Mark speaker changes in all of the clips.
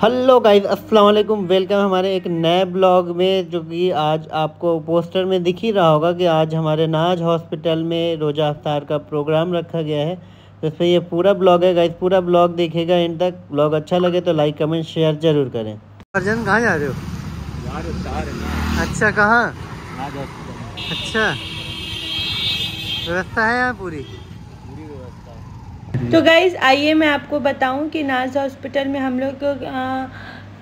Speaker 1: Hello guys, अस्सलाम वालेकुम। Welcome हमारे एक नए ब्लॉग में, जो कि आज आपको पोस्टर में दिख ही रहा होगा कि आज हमारे नाज हॉस्पिटल में रोज़ा अफ्तार का प्रोग्राम रखा गया है। तो इसमें ये पूरा ब्लॉग है गाइस, पूरा ब्लॉग देखिएगा एंड तक। ब्लॉग अच्छा लगे तो लाइक कमेंट शेयर ज़रूर करें। अर्जन कहाँ जा रहे हो? अच्छा, कहाँ? अच्छा, व्यवस्था है यहाँ पूरी?
Speaker 2: तो गाइज़ आइए मैं आपको बताऊं कि नाज हॉस्पिटल में हम लोग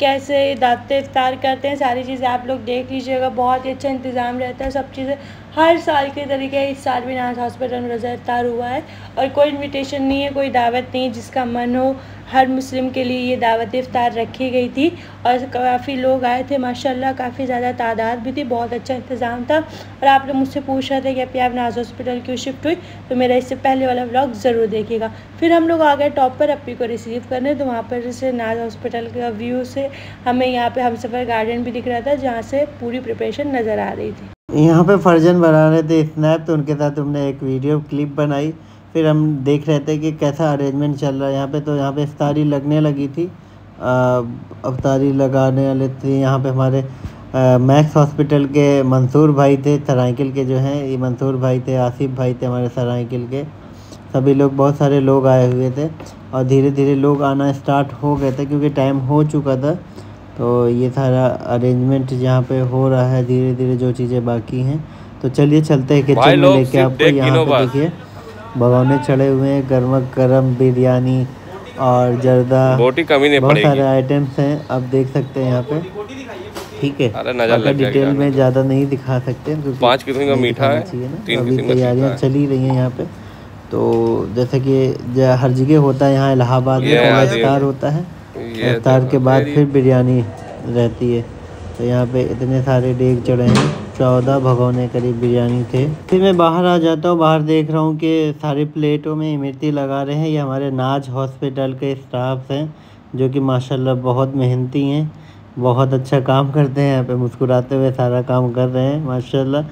Speaker 2: कैसे दावत इफ्तार करते हैं। सारी चीज़ें आप लोग देख लीजिएगा, बहुत ही अच्छा इंतज़ाम रहता है। सब चीज़ें हर साल के तरीके इस साल भी नाज हॉस्पिटल में रोज़ा इफ्तार हुआ है और कोई इनविटेशन नहीं है, कोई दावत नहीं है। जिसका मन हो, हर मुस्लिम के लिए ये दावत इफ्तार रखी गई थी और काफ़ी लोग आए थे माशाल्लाह, काफ़ी ज़्यादा तादाद भी थी, बहुत अच्छा इंतज़ाम था। और आप लोग मुझसे पूछ रहे थे कि अभी आप नाज हॉस्पिटल क्यों शिफ्ट हुई, तो मेरा इससे पहले वाला व्लॉग ज़रूर देखिएगा। फिर हम लोग आ गए टॉप पर अपी को रिसीव करने, तो वहाँ पर से नाज हॉस्पिटल का व्यू से हमें यहाँ पे हमसफ़र गार्डन भी दिख रहा था, जहाँ से पूरी प्रिपरेशन नज़र आ रही थी।
Speaker 1: यहाँ पे फर्जन बना रहे थे स्नैप, तो उनके साथ हमने एक वीडियो क्लिप बनाई। फिर हम देख रहे थे कि कैसा अरेंजमेंट चल रहा है यहाँ पे। तो यहाँ पे इफ्तारी लगने लगी थी, इफ्तारी लगाने वाले थे यहाँ पे हमारे मैक्स हॉस्पिटल के मंसूर भाई थे, सराइकिल के जो हैं, ये मंसूर भाई थे, आसिफ भाई थे हमारे सराइकिल के। सभी लोग, बहुत सारे लोग आए हुए थे और धीरे धीरे लोग आना स्टार्ट हो गए थे क्योंकि टाइम हो चुका था। तो ये सारा अरेंजमेंट यहाँ पे हो रहा है धीरे धीरे, जो चीज़ें बाकी हैं। तो चलिए चलते हैं किचन में लेके आपको। यहाँ पे देखिए भगोने चढ़े हुए हैं, गर्मा गर्म बिरयानी और जर्दा, बहुत सारे आइटम्स हैं, आप देख सकते हैं यहाँ पे। ठीक है, अगर डिटेल में ज़्यादा नहीं दिखा सकते क्योंकि 5 किस्म का मीठा है चाहिए ना। अभी तैयारियाँ चली रही हैं यहाँ पे। तो जैसे कि हर जगह होता है, यहाँ इलाहाबाद में इफ्तार होता है, इफ्तार के बाद फिर बिरयानी रहती है। तो यहाँ पे इतने सारे डेग चढ़े हैं, 14 भगोने करीब बिरयानी थे। फिर मैं बाहर आ जाता हूँ, बाहर देख रहा हूँ कि सारी प्लेटों में इमरती लगा रहे हैं। ये हमारे नाज हॉस्पिटल के स्टाफ हैं जो कि माशाल्लाह बहुत मेहनती हैं, बहुत अच्छा काम करते हैं। यहाँ पे मुस्कुराते हुए सारा काम कर रहे हैं माशाल्लाह।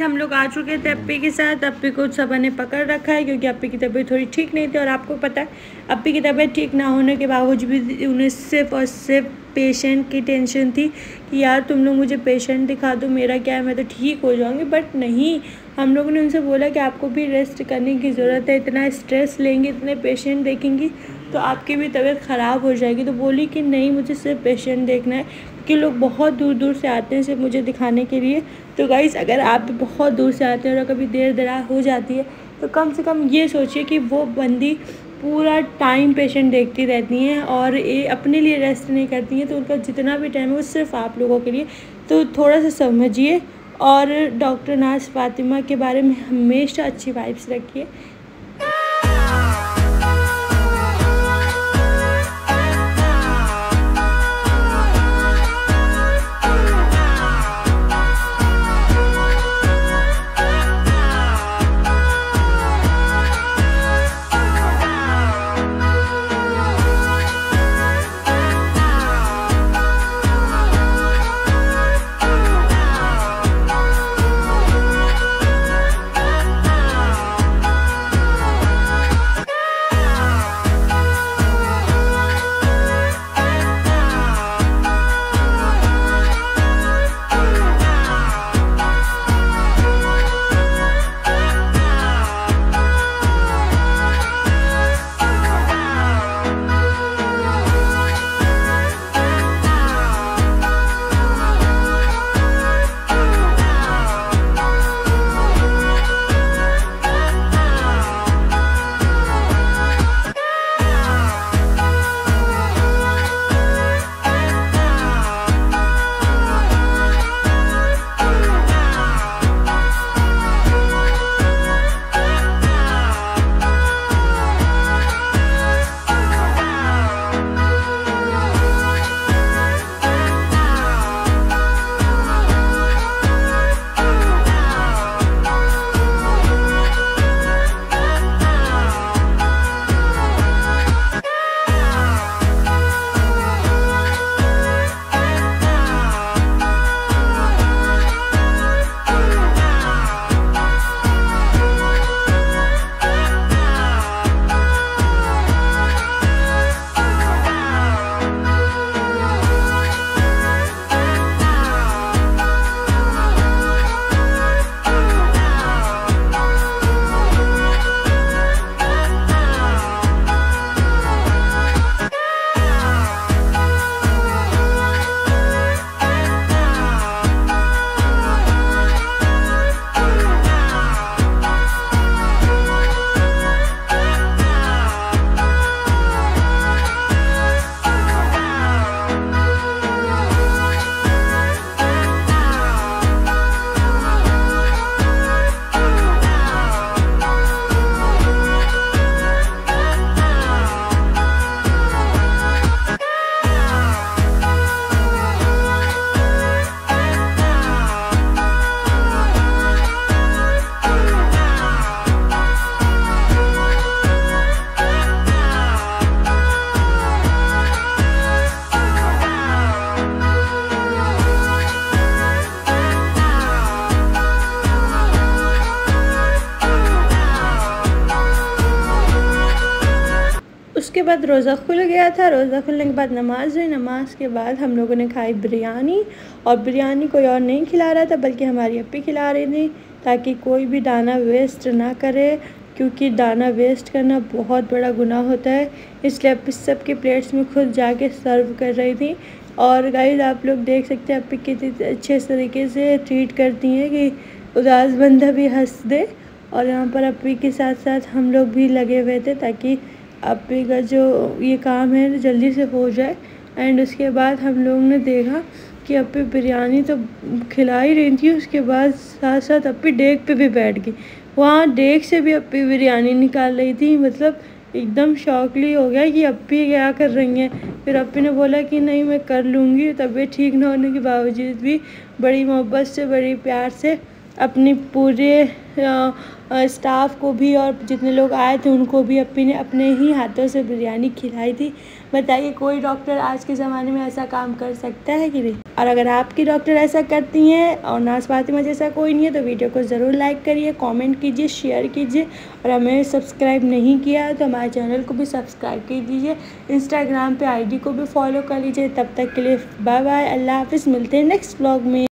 Speaker 2: हम लोग आ चुके थे अप्पी के साथ। अप्पी को सबा ने पकड़ रखा है क्योंकि अप्पी की तबीयत थोड़ी ठीक नहीं थी और आपको पता है अप्पी की तबीयत ठीक ना होने के बावजूद भी उन्हें सिर्फ और सिर्फ पेशेंट की टेंशन थी कि यार तुम लोग मुझे पेशेंट दिखा दो, मेरा क्या है, मैं तो ठीक हो जाऊंगी। बट नहीं, हम लोगों ने उनसे बोला कि आपको भी रेस्ट करने की ज़रूरत है, इतना स्ट्रेस लेंगी, इतने पेशेंट देखेंगी तो आपकी भी तबीयत ख़राब हो जाएगी। तो बोली कि नहीं, मुझे सिर्फ पेशेंट देखना है क्योंकि लोग बहुत दूर दूर से आते हैं सिर्फ मुझे दिखाने के लिए। तो गाइस, अगर आप भी बहुत दूर से आते हैं और कभी देर दरार हो जाती है तो कम से कम ये सोचिए कि वो बंदी पूरा टाइम पेशेंट देखती रहती हैं और ये अपने लिए रेस्ट नहीं करती हैं। तो उनका जितना भी टाइम है वो सिर्फ आप लोगों के लिए। तो थोड़ा सा समझिए और डॉक्टर नाज फातिमा के बारे में हमेशा अच्छी वाइब्स रखिए। उसके बाद रोज़ा खुल गया था। रोज़ा खुलने के बाद नमाज़ हुई। नमाज के बाद हम लोगों ने खाई बिरयानी, और बिरयानी कोई और नहीं खिला रहा था बल्कि हमारी अप्पी खिला रही थी, ताकि कोई भी दाना वेस्ट ना करे, क्योंकि दाना वेस्ट करना बहुत बड़ा गुनाह होता है। इसलिए अप्पी सबके प्लेट्स में खुद जाके सर्व कर रही थी। और गाइस आप लोग देख सकते हैं अप्पी कितने अच्छे तरीके से ट्रीट करती हैं कि उदास बंदा भी हंस दे। और यहाँ पर अप्पी के साथ साथ हम लोग भी लगे हुए थे ताकि अप्पी का जो ये काम है जल्दी से हो जाए। एंड उसके बाद हम लोग ने देखा कि अप्पी बिरयानी तो खिला ही रही थी, उसके बाद साथ साथ अप्पी डेग पे भी बैठ गई। वहाँ डेग से भी अप्पी बिरयानी निकाल रही थी। मतलब एकदम शॉकली हो गया कि अप्पी क्या कर रही हैं। फिर अप्पी ने बोला कि नहीं मैं कर लूँगी। तबीयत ठीक ना होने के बावजूद भी बड़ी मोहब्बत से, बड़ी प्यार से अपनी पूरे स्टाफ को भी और जितने लोग आए थे उनको भी अप्पी ने अपने ही हाथों से बिरयानी खिलाई थी। बताइए कोई डॉक्टर आज के ज़माने में ऐसा काम कर सकता है कि नहीं। और अगर आपकी डॉक्टर ऐसा करती हैं और नाज़ फातिमा जैसा कोई नहीं है तो वीडियो को ज़रूर लाइक करिए, कमेंट कीजिए, शेयर कीजिए। और हमें सब्सक्राइब नहीं किया है तो हमारे चैनल को भी सब्सक्राइब कर दीजिए। इंस्टाग्राम पे ID को भी फॉलो कर लीजिए। तब तक के लिए बाय बाय, अल्लाह हाफ़िज़। मिलते हैं नेक्स्ट व्लॉग में।